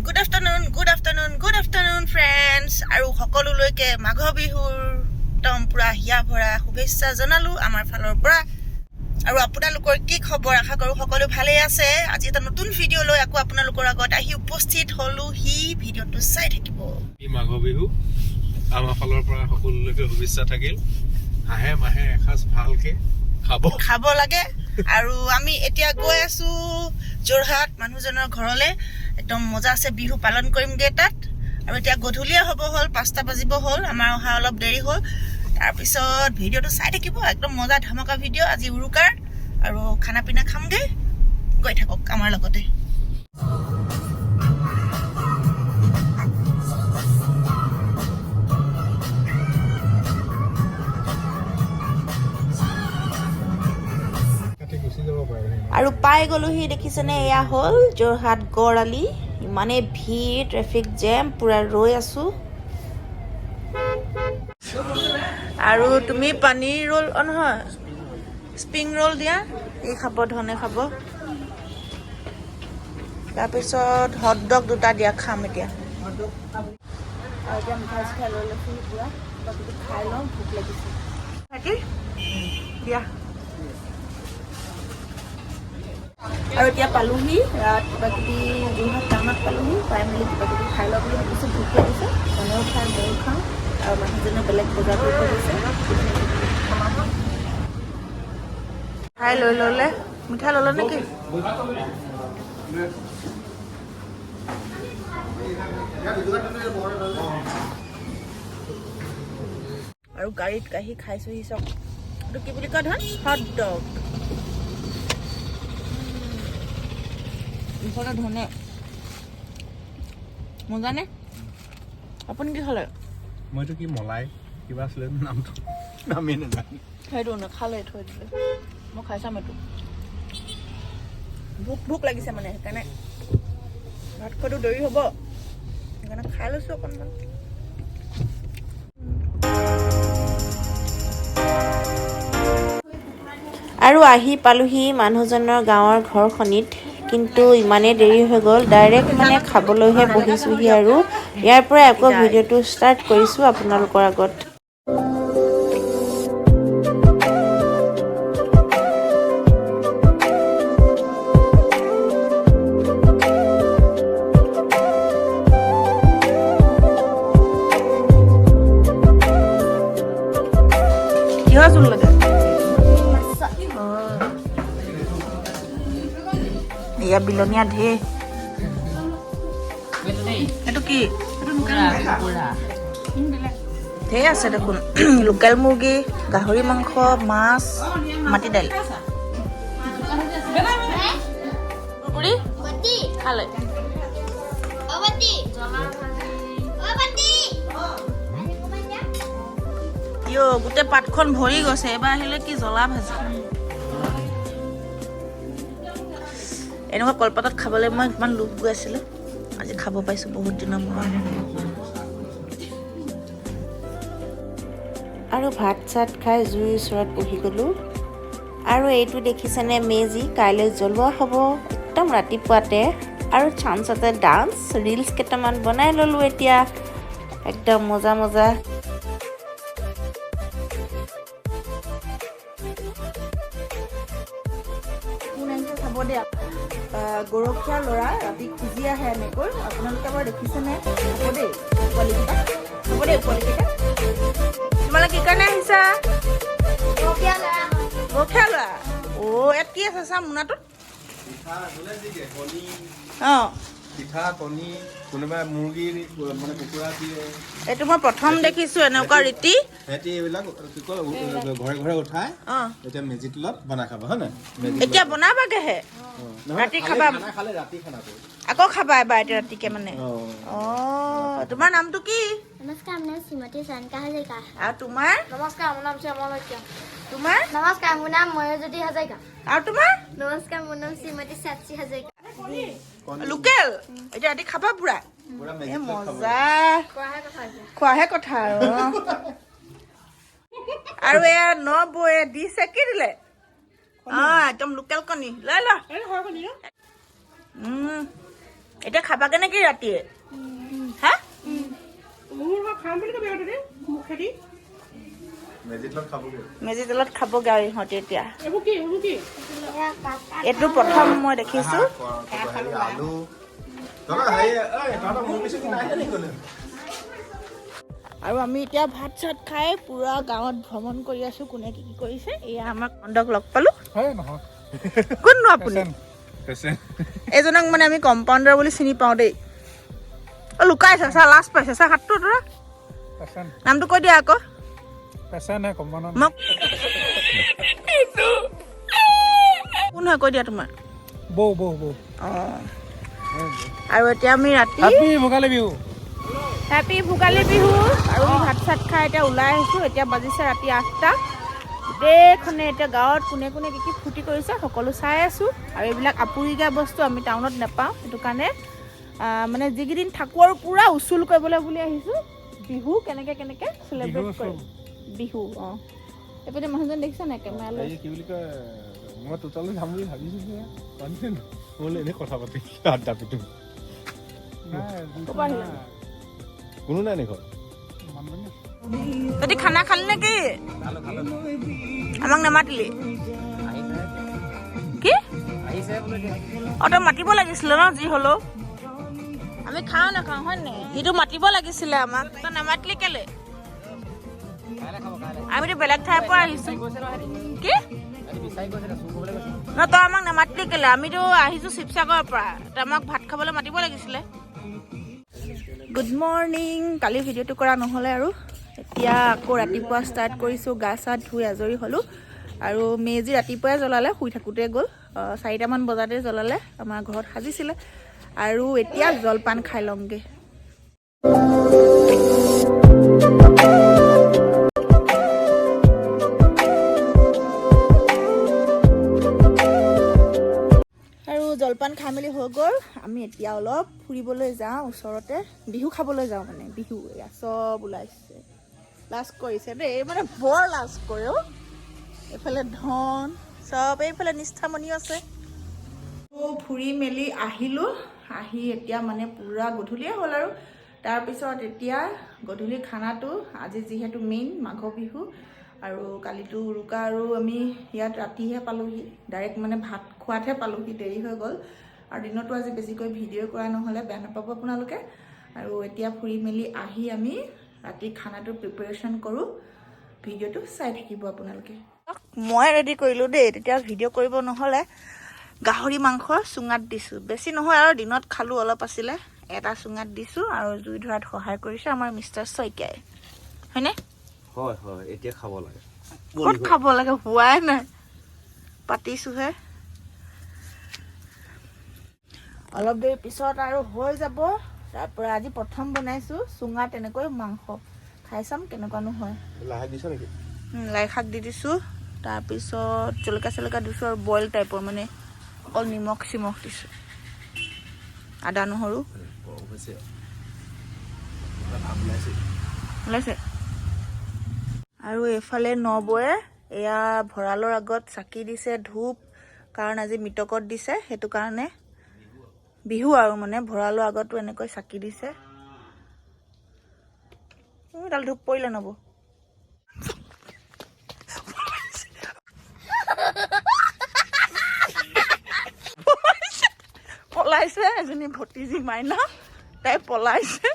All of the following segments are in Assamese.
Good afternoon, friends. আৰু সকলোলৈকে মাঘ বিহুৰ একদম পুৰা হিয়া ভৰা শুভেচ্ছা জনালো আমাৰ ফালৰ পৰা। আৰু আপোনালোকৰ কি খবৰ? আশা কৰো সকলো ভালে আছে। আজি এটা নতুন ভিডিও লৈ আকৌ আপোনালোকৰ আগত আহি উপস্থিত হলো। হি ভিডিওটো চাই থাকিব। এই মাঘ বিহু আমাৰ ফালৰ পৰা সকলোলৈকে শুভেচ্ছা থাকিল। হাঁহে মাহে এসাঁজ ভালকে খাব লাগে। আৰু আমি এতিয়া গৈ আছো যোৰহাট মানুহজনৰ ঘৰলে। একদম মজা আছে, বিহু পালন কৰিমগে তাত। আৰু এতিয়া গধূলিয়া হ'ব হ'ল, 5টা বাজিব হ'ল, আমাৰ অহা অলপ দেৰি হ'ল। তাৰপিছত ভিডিঅ'টো চাই থাকিব, একদম মজা ধামাকা ভিডিঅ'। আজি উৰুকাৰ আৰু খানা পিনা খামগে, গৈ থাকক আমাৰ লগতে। আৰু পাই গলোহি, দেখিছেনে? এয়া হ'ল যোৰহাট গড়আলি। ইমানেই ভিৰ, ট্ৰেফিক জেম, পুৰা ৰৈ আছো। আৰু তুমি পানীৰ ৰোল নহয় স্প্ৰিং ৰোল দিয়া, ই খাব, ধনে খাব। তাৰপিছত হট ডগ 2টা দিয়া, খাম এতিয়া। আৰু এতিয়া মিঠাই চিঠাই লৈ লৈছো, পুৰা খাই লওঁ, ভোক লাগিছে। দিয়া। আৰু এতিয়া পালোহি কিবা কিবি যোৰহাট টাউনত পালোহি, পাই মেলি কিবা কিবি খাই লওঁ বুলি ভাবিছোঁ। ভোক লাগিছে, মনেও খাই ময়ো খাওঁ। আৰু মানুহজনে বেলেগ বজাৰ কৰি থৈ গৈছে। খাই লৈ ল'লে। মিঠাই ল'লে নেকি? আৰু গাড়ীত কাঢ়ি খাইছোহি চব। এইটো কি বুলি কয় ধন? Hot dog. মুখতে ধনে মজানে? আপুনি কি খালে? মইতো কি মলাই কিবা আছিলে নামটো, নামেই নাজানো। সেইটো নাখালে, থৈ দিলে। মই খাই চাম এইটো। ভোক লাগিছে মানে, সেইকাৰণে ভাত খোৱাটো দেৰি হ'ব, সেইকাৰণে খাই লৈছো অকণমান। আৰু আহি পালোহি মানুহজনৰ গাঁৱৰ ঘৰখনিত। কিন্তু ইমানেই দেৰি হৈ গ'ল, ডাইৰেক্ট মানে খাবলৈহে বহিছোহি। আৰু ইয়াৰ পৰা আকৌ ভিডিঅ'টো ষ্টাৰ্ট কৰিছোঁ আপোনালোকৰ আগত। কিহৰ জোল লাগে? এয়া বিলনীয়া ঢেৰ। এইটো কি? ঢেৰ আছে দেখোন। লোকেল মুৰ্গী, গাহৰি মাংস, মাছ, মাটি দাইল। খালে গোটেই পাতখন ভৰি গৈছে। এবাৰ আহিলে কি জ্বলা ভাজি। এনেকুৱা কলপাতত খাবলৈ মই ইমান লোভ গৈ আছিলে, আজি খাব পাইছো বহুত দিনৰ মূৰত। আৰু ভাত চাত খাই জুইৰ ওচৰত বহি গ'লো। আৰু এইটো দেখিছেনে মেজি? কাইলৈ জ্বলোৱা হ'ব একদম ৰাতিপুৱাতে। আৰু চান্সতে ডান্স ৰিলছ কেইটামান বনাই ল'লো এতিয়া, একদম মজা মজা। খাব দিয়া। গৰখীয়া ল'ৰা ৰাতি খুজি আহে এনেকৈ, আপোনালোকে বাৰু দেখিছেনে? হ'ব দেই পোৱালিকেইটা, হ'ব দেই পোৱালিকেইটা। তোমালোকে কি কাৰণে আহিছা? গৰখীয়া ল'ৰা। ইয়াত কি আছে চা মোনাটোত? পিঠা, কণী, কোনোবাই মুৰ্গী মানে কুকুৰা দিয়ে। এইটো মই প্ৰথম দেখিছো এনেকুৱা ৰীতি। সিহঁতি এইবিলাক কি কয় ঘৰে ঘৰে উঠাই এতিয়া মেজি তলত বনাই খাবা, হয় নাই? এতিয়া বনাবাগেহে, ৰাতি খাবা, আকৌ খাবা এবাৰ এতিয়া ৰাতিকে মানে। তোমাৰ নামটো কি? নমস্কাৰ, মোৰ নাম শ্ৰীমতী চয়নিকা হাজৰিকা। আৰু তোমাৰ? নমস্কাৰ, মোৰ নাম শ্যামল শইকীয়া। তোমাৰ? নমস্কাৰ, মোৰ নাম ময়ূৰজ্যোতি হাজৰিকা। আৰু তোমাৰ? নমস্কাৰ, মোৰ নাম শ্ৰীমতী সাক্ষী হাজৰিকা। লোকেল এতিয়া ৰাতি খাবা পুৰা। মজা, খোৱাহে কথা আৰু এয়া নবৌয়ে দিছে, কি দিলে? একদম লোকেল কণী লৈ ল। এতিয়া খাবাগে নেকি ৰাতিয়ে হা মেজি তেলত খাবগে আৰু ইহঁতে এতিয়া এইটো প্ৰথম মই দেখিছো আৰু আমি এতিয়া ভাত চাত খাই পুৰা গাঁৱত ভ্ৰমণ কৰি আছো কোনে কি কি কৰিছে এয়া আমাৰ কণ্ডক লগ পালো কোননো আপুনি এজনক মানে আমি কম্পাউণ্ডাৰ বুলি চিনি পাওঁ দেই লুকাইছে চা লাজ পাইছে চা হাতটো ধৰা নামটো কৈ দিয়া আকৌ মোক কোন হয় কৈ দিয়া তোমাৰ আৰু এতিয়া আমি ৰাতি হেপী ভোগালী বিহু আৰু ভাত চাত খাই এতিয়া ওলাই আহিছোঁ এতিয়া বাজিছে ৰাতি 8টা গোটেইখনে এতিয়া গাঁৱত কোনে কোনে কি কি ফূৰ্তি কৰিছে সকলো চাই আছোঁ আৰু এইবিলাক আপুৰুগীয়া বস্তু আমি টাউনত নাপাওঁ সেইটো কাৰণে মানে যিকেইদিন থাকোঁ আৰু পূৰা উচুল কৰিবলৈ বুলি আহিছোঁ বিহু কেনেকৈ চেলিব্ৰেট কৰিম বিহু অঁ এইপিনে মানুহজন দেখিছা নাই কেমেৰা লৈ কি বুলি কয় মই তোতালৈ যাম বুলি ভাবিছোঁ এনেই কথা পাতি আড্ডা পিটো কোনো নাই নি ঘৰত তহঁতি খানা খালি নেকি আমাক নামাতিলি কি অঁ তই মাতিব লাগিছিলে ন যি হ'লেও আমি খাওঁ নাখাওঁ হয় নাই সিটো মাতিব লাগিছিলে আমাক তই নামাতিলি কেলে আমিতো বেলেগ ঠাইৰ পৰা আহিছোঁ কি ন তই আমাক নামাতিলি কেলে আমিতো আহিছোঁ শিৱসাগৰৰ পৰা তই আমাক ভাত খাবলৈ মাতিব লাগিছিলে গুড মৰ্ণিং কালি ভিডিঅ'টো কৰা নহ'লে আৰু এতিয়া আকৌ ৰাতিপুৱা ষ্টাৰ্ট কৰিছোঁ গা চা ধুই আজৰি হ'লোঁ আৰু মেজি ৰাতিপুৱাই জ্বলালে শুই থাকোঁতে গ'ল 4টামান বজাতে জ্বলালে আমাৰ ঘৰত সাজিছিলে আৰু এতিয়া জলপান খাই লওঁগৈ আৰু জলপান খাই মেলি হৈ গ'ল আমি এতিয়া অলপ ফুৰিবলৈ যাওঁ ওচৰতে বিহু খাবলৈ যাওঁ মানে বিহু এয়া চব ওলাইছে লাজ কৰিছে দেই মানে বৰ লাজ কৰে অ' এইফালে ধন চব এইফালে নিষ্ঠামণি আছে ফুৰি মেলি আহিলোঁ আহি এতিয়া মানে পূৰা গধূলিয়ে হ'ল আৰু তাৰপিছত এতিয়া গধূলি খানাটো আজি যিহেতু মেইন মাঘ বিহু আৰু কালিতো উৰুকা আৰু আমি ইয়াত ৰাতিহে পালোহি ডাইৰেক্ট মানে ভাত খোৱাতহে পালোহি দেৰি হৈ গ'ল আৰু দিনতো আজি বেছিকৈ ভিডিঅ' কৰা নহ'লে বেয়া নাপাব আপোনালোকে আৰু এতিয়া ফুৰি মেলি আহি আমি ৰাতি খানাটো প্ৰিপাৰেশ্যন কৰোঁ ভিডিঅ'টো চাই থাকিব আপোনালোকে মই ৰেডি কৰিলোঁ দেই তেতিয়া ভিডিঅ' কৰিব নহ'লে গাহৰি মাংস চুঙাত দিছোঁ বেছি নহয় আৰু দিনত খালোঁ অলপ আছিলে এটা চুঙাত দিছোঁ আৰু জুই ধৰাত সহায় কৰিছে আমাৰ মিষ্টাৰ শইকীয়াই হয়নে হয় এতিয়া খাব লাগে ক'ত খাব লাগে হোৱাই নাই পাতিছোঁহে অলপ দেৰি পিছত আৰু হৈ যাব তাৰপৰা আজি প্ৰথম বনাইছোঁ চুঙাত এনেকৈ মাংস খাই চাম কেনেকুৱানো হয় লাই দিছ নেকি লাই শাক দি দিছোঁ তাৰপিছত জলকীয়া দিছোঁ আৰু বইল টাইপৰ মানে অকল নিমখ চিমখ দিছোঁ আদা নহৰু ওলাইছে আৰু এইফালে নবৌয়ে এয়া ভঁৰালৰ আগত চাকি দিছে ধূপ কাৰণ আজি মৃতকত দিছে সেইটো কাৰণে বিহু আৰু মানে ভঁৰালৰ আগতো এনেকৈ চাকি দিছে ডাল ধূপ পৰিলে নব পলাইছে এজনী ভতিজী মাইনা তাই পলাইছে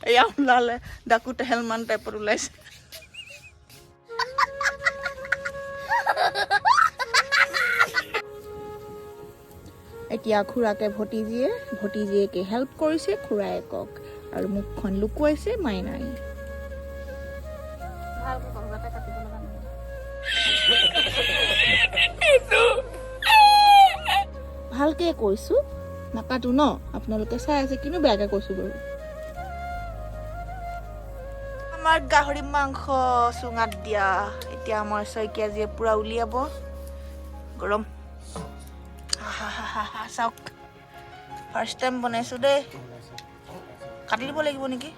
এয়া ওলালে ডাকু টেহেলমান টাইপত ওলাইছে এতিয়া খুৰাকে ভতিজীয়েকে হেল্প কৰিছে খুৰায়েকক আৰু মুখখন লুকুৱাইছে মাইনাই ভালকে কৈছো নাকাটো ন আপোনালোকে চাই আছে কিনো বেয়াকে কৈছো বাৰু আমাৰ গাহৰি মাংস চুঙাত দিয়া এতিয়া আমাৰ শইকীয়াজীয়ে পুৰা উলিয়াব গৰম চাওক ফাৰ্ষ্ট টাইম বনাইছোঁ দেই কাটি দিব লাগিব নেকি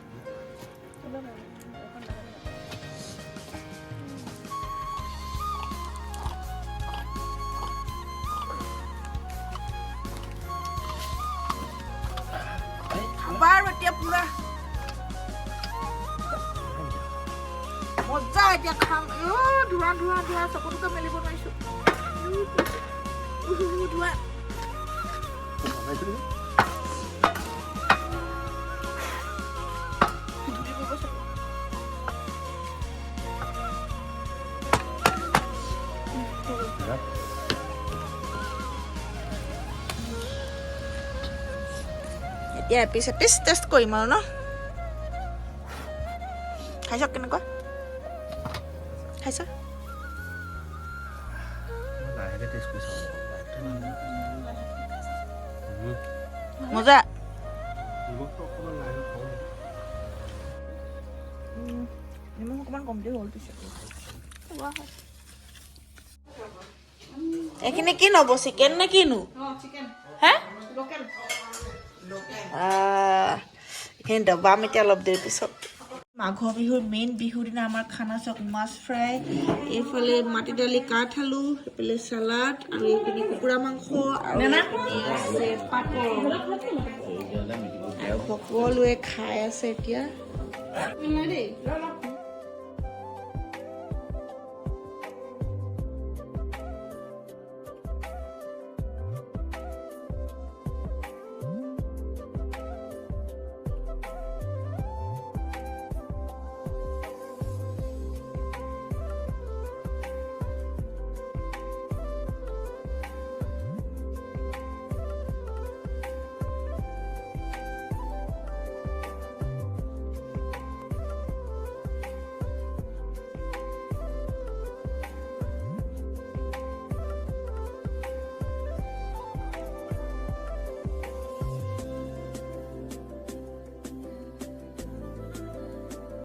বাৰু এতিয়া পুৰা মজা এতিয়া খাম ধোঁৱা ধোঁৱা ধোঁৱা চকুটোকে মেলিব নোৱাৰিছো ধোঁৱা এতিয়া এপিচ এপিচ টেষ্ট কৰিম আৰু ন খাইছ কেনেকুৱা খাইছ মজা নিমখ অকণমান কমকৈ হ'ল পিছত এইখিনি কি নব চিকেন নে কিনো হে এইখিনি দবাম এতিয়া অলপ দেৰি পিছত মাঘ বিহুৰ মেইন বিহুৰ দিনা আমাৰ খানা চাওক মাছ ফ্ৰাই এইফালে মাটি দালি কাঠ আলু এইফালে চালাড আৰু এইপিনে কুকুৰা মাংস আৰু এইপিনে আছে পাপৰ আৰু সকলোৱে খাই আছে এতিয়া